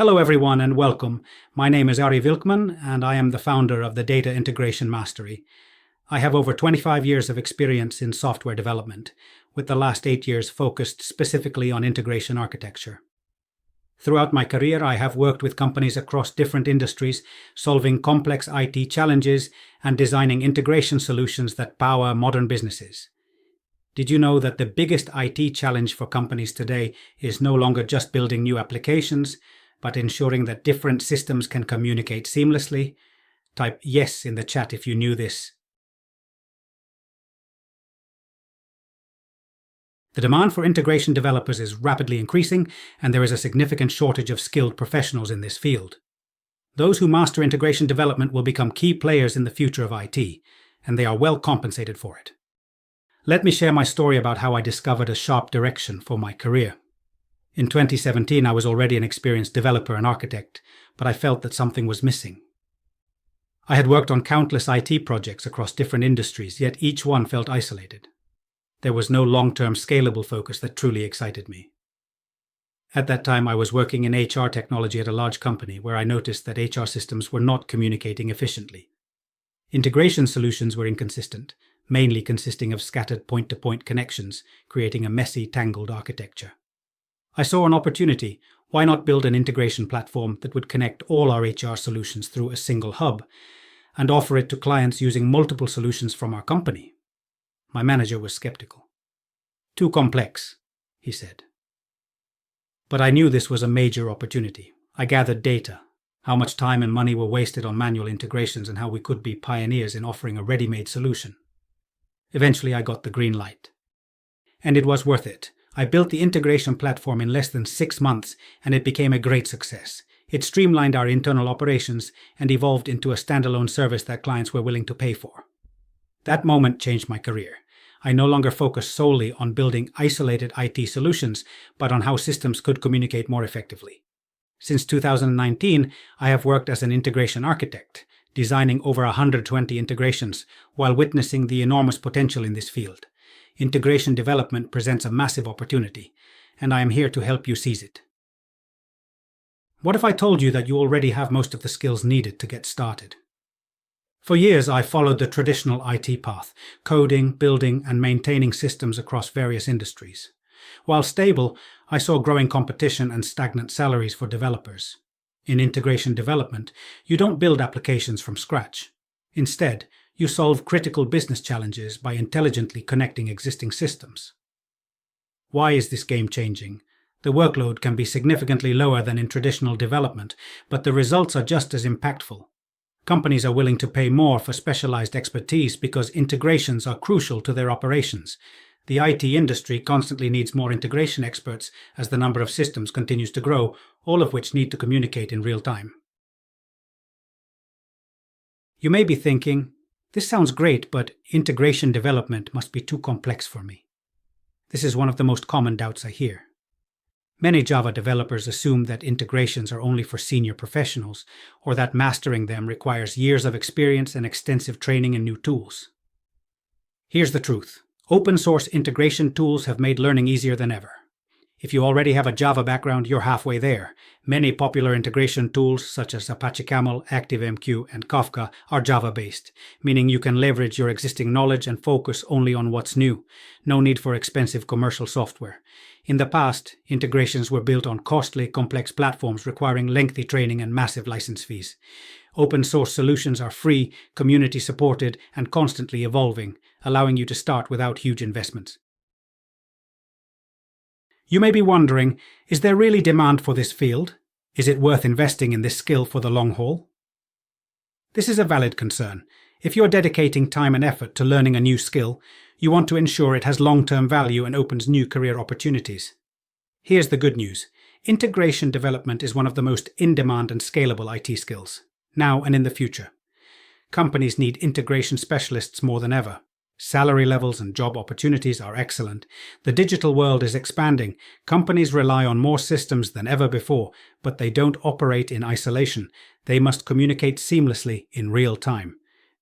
Hello everyone and welcome. My name is Ari Wilkman and I am the founder of the Data Integration Mastery. I have over 25 years of experience in software development, with the last 8 years focused specifically on integration architecture. Throughout my career, I have worked with companies across different industries, solving complex IT challenges and designing integration solutions that power modern businesses. Did you know that the biggest IT challenge for companies today is no longer just building new applications, but ensuring that different systems can communicate seamlessly? Type yes in the chat if you knew this. The demand for integration developers is rapidly increasing, and there is a significant shortage of skilled professionals in this field. Those who master integration development will become key players in the future of IT, and they are well compensated for it. Let me share my story about how I discovered a sharp direction for my career. In 2017, I was already an experienced developer and architect, but I felt that something was missing. I had worked on countless IT projects across different industries, yet each one felt isolated. There was no long-term scalable focus that truly excited me. At that time, I was working in HR technology at a large company where I noticed that HR systems were not communicating efficiently. Integration solutions were inconsistent, mainly consisting of scattered point-to-point connections, creating a messy, tangled architecture. I saw an opportunity. Why not build an integration platform that would connect all our HR solutions through a single hub and offer it to clients using multiple solutions from our company? My manager was skeptical. Too complex, he said. But I knew this was a major opportunity. I gathered data, how much time and money were wasted on manual integrations and how we could be pioneers in offering a ready-made solution. Eventually, I got the green light. And it was worth it. I built the integration platform in less than 6 months, and it became a great success. It streamlined our internal operations and evolved into a standalone service that clients were willing to pay for. That moment changed my career. I no longer focused solely on building isolated IT solutions, but on how systems could communicate more effectively. Since 2019, I have worked as an integration architect, designing over 120 integrations while witnessing the enormous potential in this field. Integration development presents a massive opportunity, and I am here to help you seize it. What if I told you that you already have most of the skills needed to get started? For years, I followed the traditional IT path, coding, building, and maintaining systems across various industries. While stable, I saw growing competition and stagnant salaries for developers. In integration development, you don't build applications from scratch. Instead, you solve critical business challenges by intelligently connecting existing systems. Why is this game changing? The workload can be significantly lower than in traditional development, but the results are just as impactful. Companies are willing to pay more for specialized expertise because integrations are crucial to their operations. The IT industry constantly needs more integration experts as the number of systems continues to grow, all of which need to communicate in real time. You may be thinking, this sounds great, but integration development must be too complex for me. This is one of the most common doubts I hear. Many Java developers assume that integrations are only for senior professionals, or that mastering them requires years of experience and extensive training in new tools. Here's the truth. Open source integration tools have made learning easier than ever. If you already have a Java background, you're halfway there. Many popular integration tools such as Apache Camel, ActiveMQ, and Kafka are Java-based, meaning you can leverage your existing knowledge and focus only on what's new. No need for expensive commercial software. In the past, integrations were built on costly, complex platforms requiring lengthy training and massive license fees. Open source solutions are free, community-supported, and constantly evolving, allowing you to start without huge investments. You may be wondering, is there really demand for this field? Is it worth investing in this skill for the long haul? This is a valid concern. If you're dedicating time and effort to learning a new skill, you want to ensure it has long-term value and opens new career opportunities. Here's the good news. Integration development is one of the most in-demand and scalable IT skills, now and in the future. Companies need integration specialists more than ever. Salary levels and job opportunities are excellent. The digital world is expanding. Companies rely on more systems than ever before, but they don't operate in isolation. They must communicate seamlessly in real time.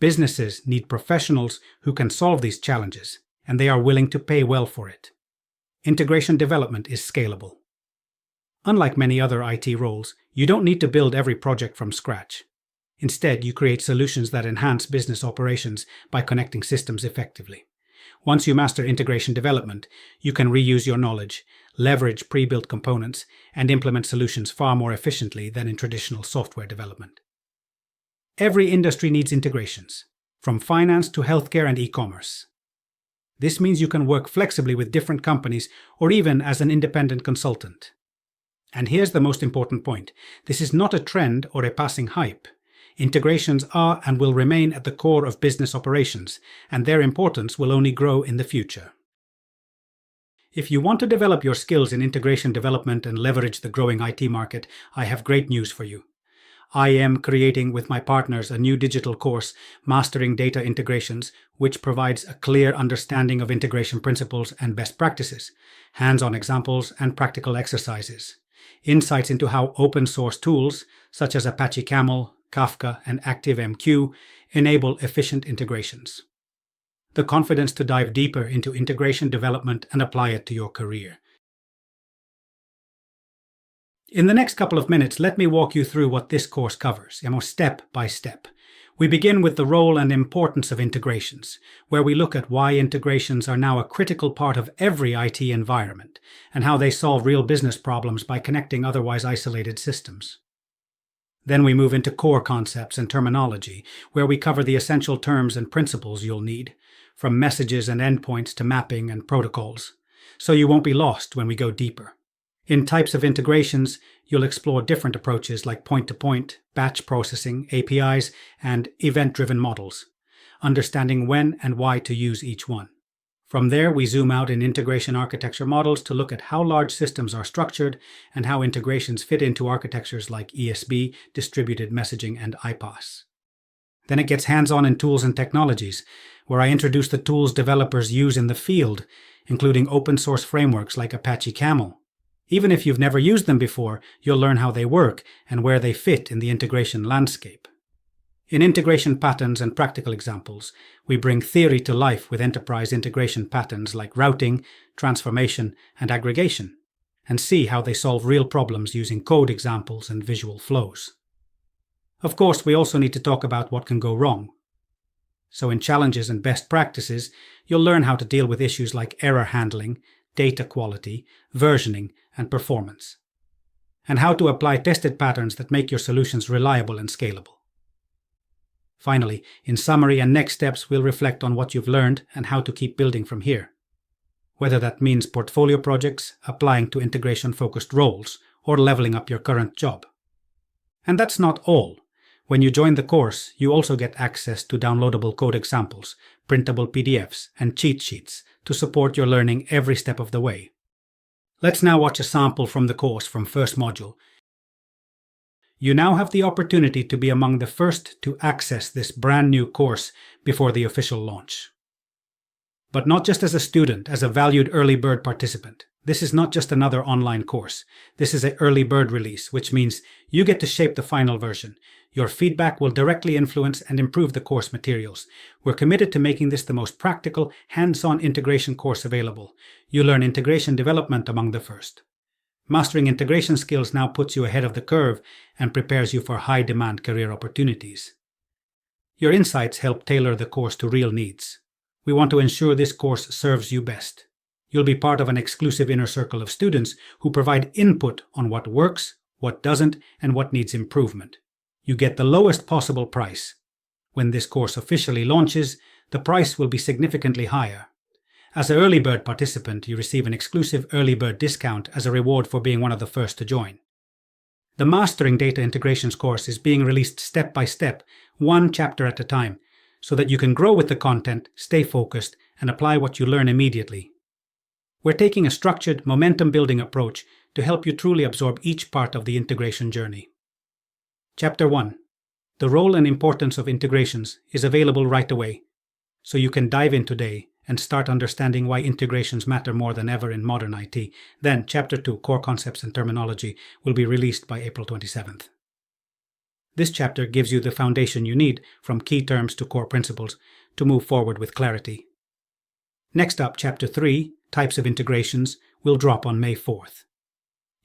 Businesses need professionals who can solve these challenges, and they are willing to pay well for it. Integration development is scalable. Unlike many other IT roles, you don't need to build every project from scratch. Instead, you create solutions that enhance business operations by connecting systems effectively. Once you master integration development, you can reuse your knowledge, leverage pre-built components, and implement solutions far more efficiently than in traditional software development. Every industry needs integrations, from finance to healthcare and e-commerce. This means you can work flexibly with different companies or even as an independent consultant. And here's the most important point. This is not a trend or a passing hype. Integrations are and will remain at the core of business operations, and their importance will only grow in the future. If you want to develop your skills in integration development and leverage the growing IT market, I have great news for you. I am creating with my partners a new digital course, Mastering Data Integrations, which provides a clear understanding of integration principles and best practices, hands-on examples and practical exercises, insights into how open source tools such as Apache Camel, Kafka, and ActiveMQ enable efficient integrations. The confidence to dive deeper into integration development and apply it to your career. In the next couple of minutes, let me walk you through what this course covers, step by step. We begin with the role and importance of integrations, where we look at why integrations are now a critical part of every IT environment, and how they solve real business problems by connecting otherwise isolated systems. Then we move into core concepts and terminology, where we cover the essential terms and principles you'll need, from messages and endpoints to mapping and protocols, so you won't be lost when we go deeper. In types of integrations, you'll explore different approaches like point-to-point, batch processing, APIs, and event-driven models, understanding when and why to use each one. From there, we zoom out in integration architecture models to look at how large systems are structured and how integrations fit into architectures like ESB, distributed messaging, and IPaaS. Then it gets hands-on in tools and technologies, where I introduce the tools developers use in the field, including open-source frameworks like Apache Camel. Even if you've never used them before, you'll learn how they work and where they fit in the integration landscape. In integration patterns and practical examples, we bring theory to life with enterprise integration patterns like routing, transformation, and aggregation, and see how they solve real problems using code examples and visual flows. Of course, we also need to talk about what can go wrong. So in challenges and best practices, you'll learn how to deal with issues like error handling, data quality, versioning, and performance, and how to apply tested patterns that make your solutions reliable and scalable. Finally, in summary and next steps, we'll reflect on what you've learned and how to keep building from here, whether that means portfolio projects, applying to integration-focused roles, or leveling up your current job. And that's not all. When you join the course, you also get access to downloadable code examples, printable PDFs, and cheat sheets to support your learning every step of the way. Let's now watch a sample from the course from first module. You now have the opportunity to be among the first to access this brand new course before the official launch. But not just as a student, as a valued early bird participant. This is not just another online course. This is an early bird release, which means you get to shape the final version. Your feedback will directly influence and improve the course materials. We're committed to making this the most practical, hands-on integration course available. You learn integration development among the first. Mastering integration skills now puts you ahead of the curve and prepares you for high-demand career opportunities. Your insights help tailor the course to real needs. We want to ensure this course serves you best. You'll be part of an exclusive inner circle of students who provide input on what works, what doesn't, and what needs improvement. You get the lowest possible price. When this course officially launches, the price will be significantly higher. As an early bird participant, you receive an exclusive early bird discount as a reward for being one of the first to join. The Mastering Data Integrations course is being released step by step, one chapter at a time, so that you can grow with the content, stay focused, and apply what you learn immediately. We're taking a structured, momentum-building approach to help you truly absorb each part of the integration journey. Chapter 1. The role and importance of integrations is available right away, so you can dive in today and start understanding why integrations matter more than ever in modern IT. Then, Chapter 2, Core Concepts and Terminology, will be released by April 27th. This chapter gives you the foundation you need, from key terms to core principles, to move forward with clarity. Next up, Chapter 3, Types of Integrations, will drop on May 4th.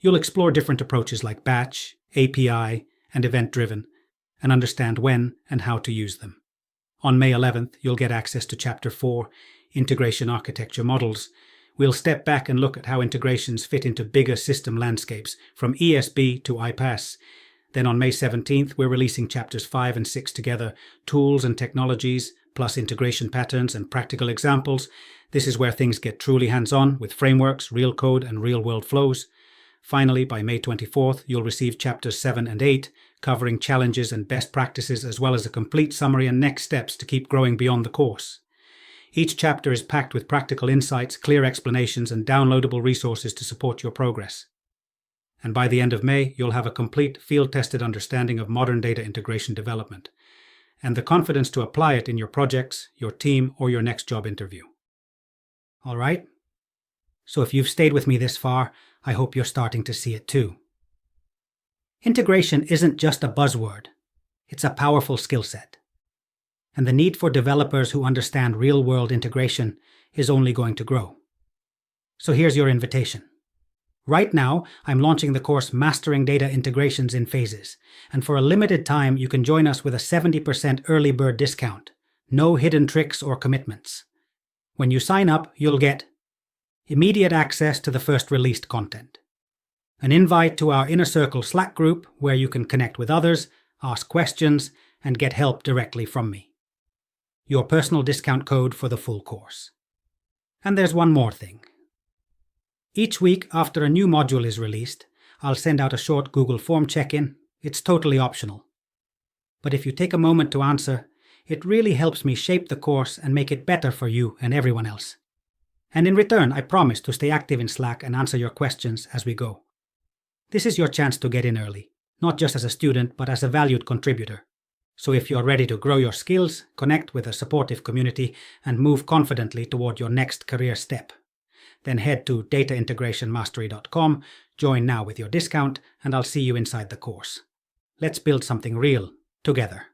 You'll explore different approaches like batch, API, and event-driven, and understand when and how to use them. On May 11th, you'll get access to Chapter 4, Integration Architecture Models. We'll step back and look at how integrations fit into bigger system landscapes, from ESB to iPaaS. Then on May 17th, we're releasing Chapters 5 and 6 together, Tools and Technologies, plus integration patterns and practical examples. This is where things get truly hands-on, with frameworks, real code, and real-world flows. Finally, by May 24th, you'll receive Chapters 7 and 8, covering challenges and best practices, as well as a complete summary and next steps to keep growing beyond the course. Each chapter is packed with practical insights, clear explanations, and downloadable resources to support your progress. And by the end of May, you'll have a complete field-tested understanding of modern data integration development, and the confidence to apply it in your projects, your team, or your next job interview. All right? So if you've stayed with me this far, I hope you're starting to see it too. Integration isn't just a buzzword. It's a powerful skill set. And the need for developers who understand real-world integration is only going to grow. So here's your invitation. Right now, I'm launching the course Mastering Data Integrations in Phases, and for a limited time, you can join us with a 70% early bird discount. No hidden tricks or commitments. When you sign up, you'll get immediate access to the first released content, an invite to our Inner Circle Slack group where you can connect with others, ask questions, and get help directly from me, your personal discount code for the full course. And there's one more thing. Each week after a new module is released, I'll send out a short Google Form check-in. It's totally optional. But if you take a moment to answer, it really helps me shape the course and make it better for you and everyone else. And in return, I promise to stay active in Slack and answer your questions as we go. This is your chance to get in early, not just as a student, but as a valued contributor. So if you're ready to grow your skills, connect with a supportive community, and move confidently toward your next career step, then head to dataintegrationmastery.com, join now with your discount, and I'll see you inside the course. Let's build something real together.